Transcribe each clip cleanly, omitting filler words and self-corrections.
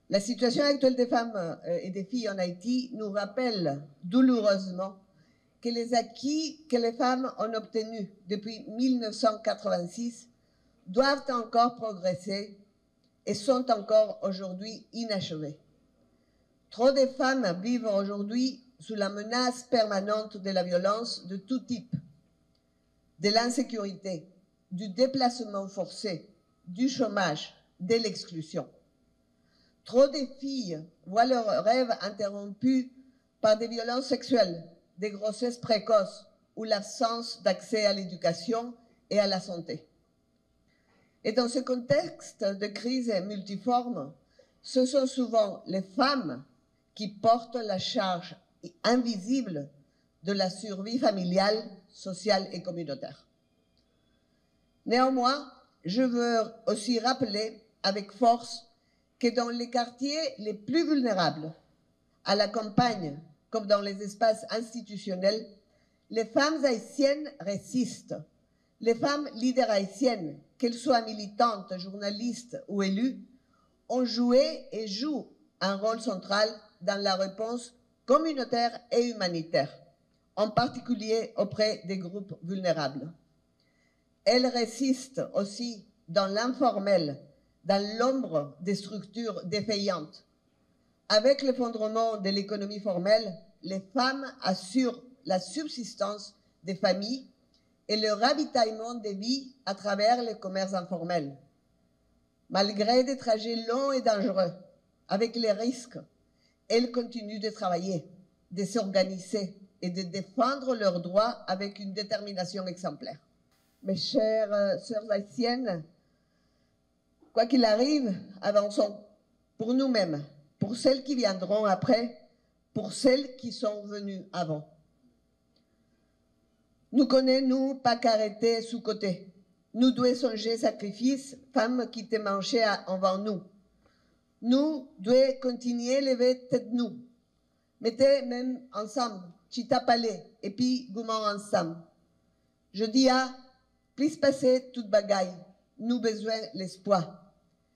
La situation actuelle des femmes et des filles en Haïti nous rappelle douloureusement que les acquis que les femmes ont obtenus depuis 1986 doivent encore progresser et sont encore aujourd'hui inachevés. Trop de femmes vivent aujourd'hui sous la menace permanente de la violence de tout type, de l'insécurité, du déplacement forcé, du chômage, de l'exclusion. Trop de filles voient leurs rêves interrompus par des violences sexuelles, des grossesses précoces ou l'absence d'accès à l'éducation et à la santé. Et dans ce contexte de crise multiforme, ce sont souvent les femmes qui portent la charge invisible de la survie familiale, sociale et communautaire. Néanmoins, je veux aussi rappeler avec force que dans les quartiers les plus vulnérables, à la campagne comme dans les espaces institutionnels, les femmes haïtiennes résistent. Les femmes leaders haïtiennes, qu'elles soient militantes, journalistes ou élues, ont joué et jouent un rôle central dans la réponse communautaire et humanitaire, en particulier auprès des groupes vulnérables. Elles résistent aussi dans l'informel, dans l'ombre des structures défaillantes. Avec l'effondrement de l'économie formelle, les femmes assurent la subsistance des familles et le ravitaillement des vies à travers les commerces informels. Malgré des trajets longs et dangereux, avec les risques, elles continuent de travailler, de s'organiser et de défendre leurs droits avec une détermination exemplaire. Mes chères sœurs haïtiennes, quoi qu'il arrive, avançons pour nous-mêmes, pour celles qui viendront après, pour celles qui sont venues avant. Nous connaissons, pas qu'arrêter sous côté. Nous devons songer sacrifice, femmes qui te mangeaient avant nous. Nous devons continuer à lever tête nous. Mettez même ensemble, chita palais, et puis gourmand ensemble. Je dis à, plus passer toute bagaille, nous besoin l'espoir.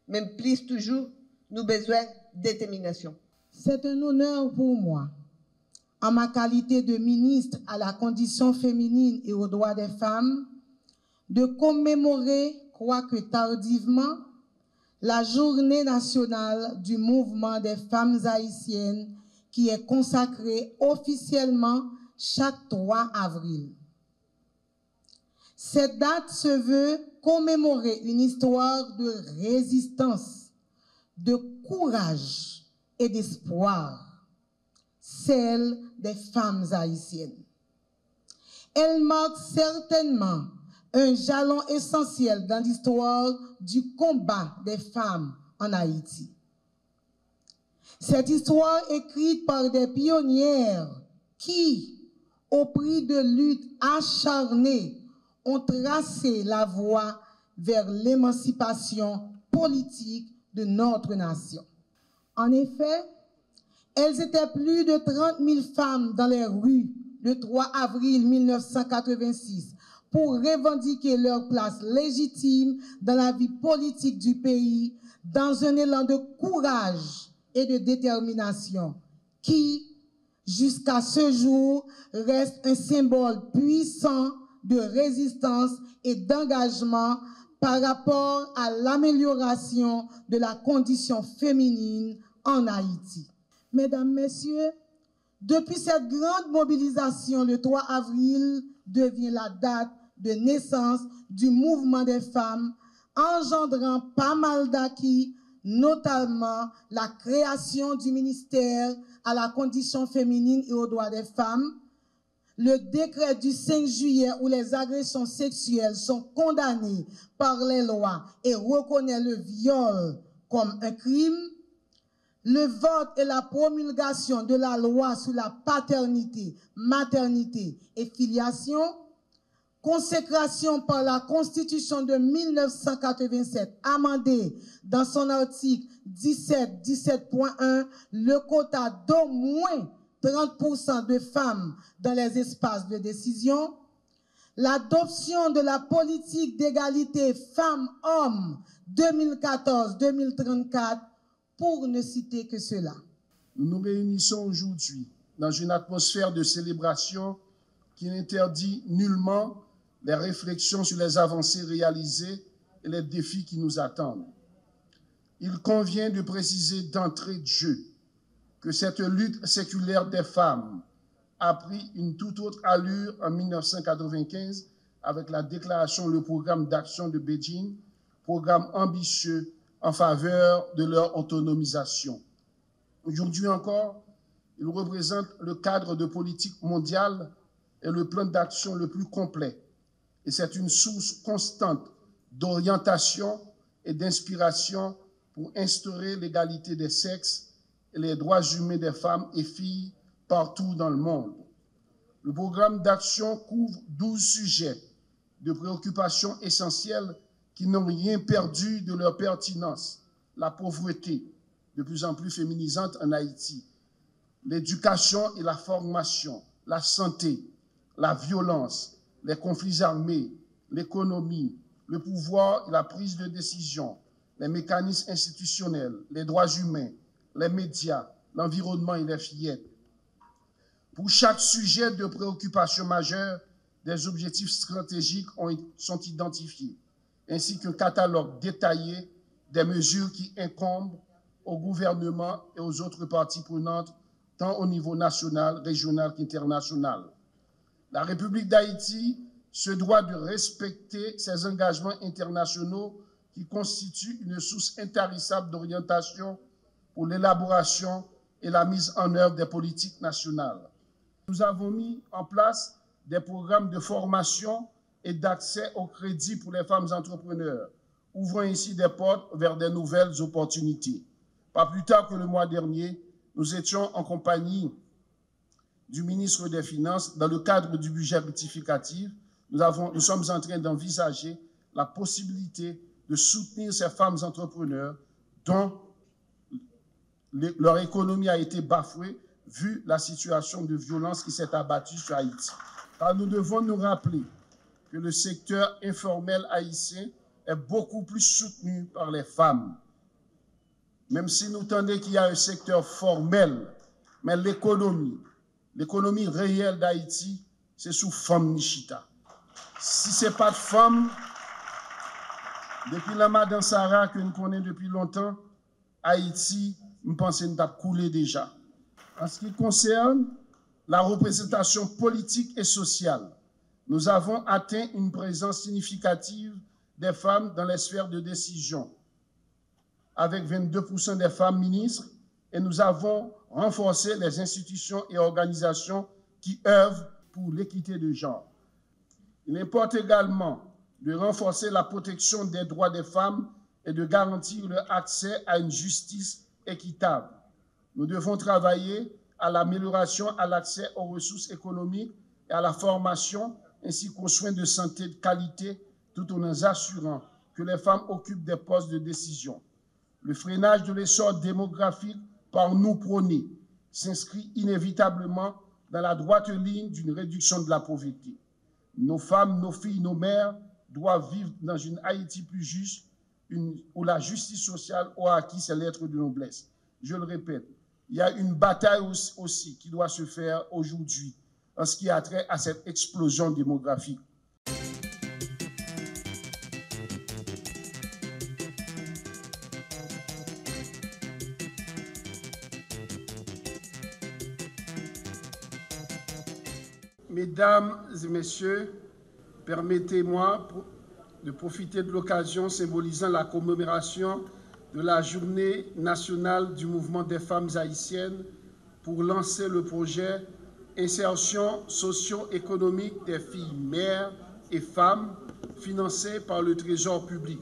Même plus toujours, nous besoin détermination. C'est un honneur pour moi, en ma qualité de ministre à la condition féminine et aux droits des femmes, de commémorer, quoique tardivement, la journée nationale du mouvement des femmes haïtiennes qui est consacrée officiellement chaque 3 avril. Cette date se veut commémorer une histoire de résistance, de courage et d'espoir, celle des femmes haïtiennes. Elle marque certainement un jalon essentiel dans l'histoire du combat des femmes en Haïti. Cette histoire écrite par des pionnières qui, au prix de luttes acharnées, ont tracé la voie vers l'émancipation politique de notre nation. En effet, elles étaient plus de 30 000 femmes dans les rues le 3 avril 1986 pour revendiquer leur place légitime dans la vie politique du pays, dans un élan de courage et de détermination qui, jusqu'à ce jour, reste un symbole puissant de résistance et d'engagement par rapport à l'amélioration de la condition féminine en Haïti. Mesdames, Messieurs, depuis cette grande mobilisation, le 3 avril devient la date de naissance du mouvement des femmes, engendrant pas mal d'acquis, notamment la création du ministère à la condition féminine et aux droits des femmes, le décret du 5 juillet où les agressions sexuelles sont condamnées par les lois et reconnaît le viol comme un crime, le vote et la promulgation de la loi sur la paternité, maternité et filiation, consécration par la Constitution de 1987 amendée dans son article 17.1 le quota d'au moins 30% de femmes dans les espaces de décision, l'adoption de la politique d'égalité femmes-hommes 2014-2034 pour ne citer que cela. Nous nous réunissons aujourd'hui dans une atmosphère de célébration qui n'interdit nullement les réflexions sur les avancées réalisées et les défis qui nous attendent. Il convient de préciser d'entrée de jeu que cette lutte séculaire des femmes a pris une toute autre allure en 1995 avec la déclaration, le programme d'action de Beijing, programme ambitieux en faveur de leur autonomisation. Aujourd'hui encore, il représente le cadre de politique mondiale et le plan d'action le plus complet. Et c'est une source constante d'orientation et d'inspiration pour instaurer l'égalité des sexes et les droits humains des femmes et filles partout dans le monde. Le programme d'action couvre 12 sujets de préoccupation essentiels qui n'ont rien perdu de leur pertinence. La pauvreté, de plus en plus féminisante en Haïti, l'éducation et la formation, la santé, la violence, les conflits armés, l'économie, le pouvoir et la prise de décision, les mécanismes institutionnels, les droits humains, les médias, l'environnement et les fillettes. Pour chaque sujet de préoccupation majeure, des objectifs stratégiques sont identifiés, ainsi qu'un catalogue détaillé des mesures qui incombent au gouvernement et aux autres parties prenantes, tant au niveau national, régional qu'international. La République d'Haïti se doit de respecter ses engagements internationaux qui constituent une source intarissable d'orientation pour l'élaboration et la mise en œuvre des politiques nationales. Nous avons mis en place des programmes de formation et d'accès au crédit pour les femmes entrepreneurs, ouvrant ainsi des portes vers de nouvelles opportunités. Pas plus tard que le mois dernier, nous étions en compagnie du ministre des Finances dans le cadre du budget rectificatif. Nous sommes en train d'envisager la possibilité de soutenir ces femmes entrepreneurs dont leur économie a été bafouée vu la situation de violence qui s'est abattue sur Haïti. Car nous devons nous rappeler que le secteur informel haïtien est beaucoup plus soutenu par les femmes. Même si nous entendons qu'il y a un secteur formel, mais l'économie réelle d'Haïti, c'est sous femme Nishita. Si ce n'est pas de femme, depuis la Madame Sarah que nous connaissons depuis longtemps, Haïti, nous pensons que nous avons coulé déjà. En ce qui concerne la représentation politique et sociale, nous avons atteint une présence significative des femmes dans les sphères de décision, avec 22% des femmes ministres, et nous avons renforcé les institutions et organisations qui œuvrent pour l'équité de genre. Il importe également de renforcer la protection des droits des femmes et de garantir leur accès à une justice équitable. Nous devons travailler à l'amélioration à l'accès aux ressources économiques et à la formation, ainsi qu'aux soins de santé de qualité, tout en assurant que les femmes occupent des postes de décision. Le freinage de l'essor démographique par nous prôné s'inscrit inévitablement dans la droite ligne d'une réduction de la pauvreté. Nos femmes, nos filles, nos mères doivent vivre dans une Haïti plus juste, où la justice sociale aura acquis ses lettres de noblesse. Je le répète, il y a une bataille aussi qui doit se faire aujourd'hui en ce qui a trait à cette explosion démographique. Mesdames et messieurs, permettez-moi de profiter de l'occasion symbolisant la commémoration de la Journée nationale du mouvement des femmes haïtiennes pour lancer le projet Insertion socio-économique des filles mères et femmes financé par le Trésor public.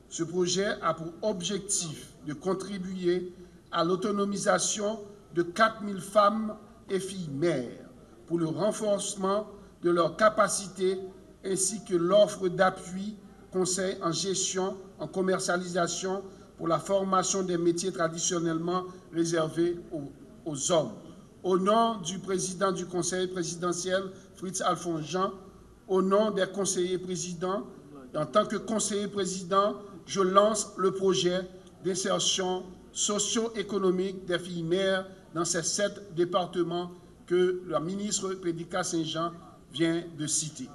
Ce projet a pour objectif de contribuer à l'autonomisation de 4000 femmes et filles mères pour le renforcement de leurs capacités ainsi que l'offre d'appui, conseil en gestion, en commercialisation pour la formation des métiers traditionnellement réservés aux hommes. Au nom du président du conseil présidentiel, Fritz Alphonse Jean, au nom des conseillers présidents, en tant que conseiller président, je lance le projet d'insertion socio-économique des filles mères dans ces 7 départements que la ministre Pédica Saint-Jean vient de citer.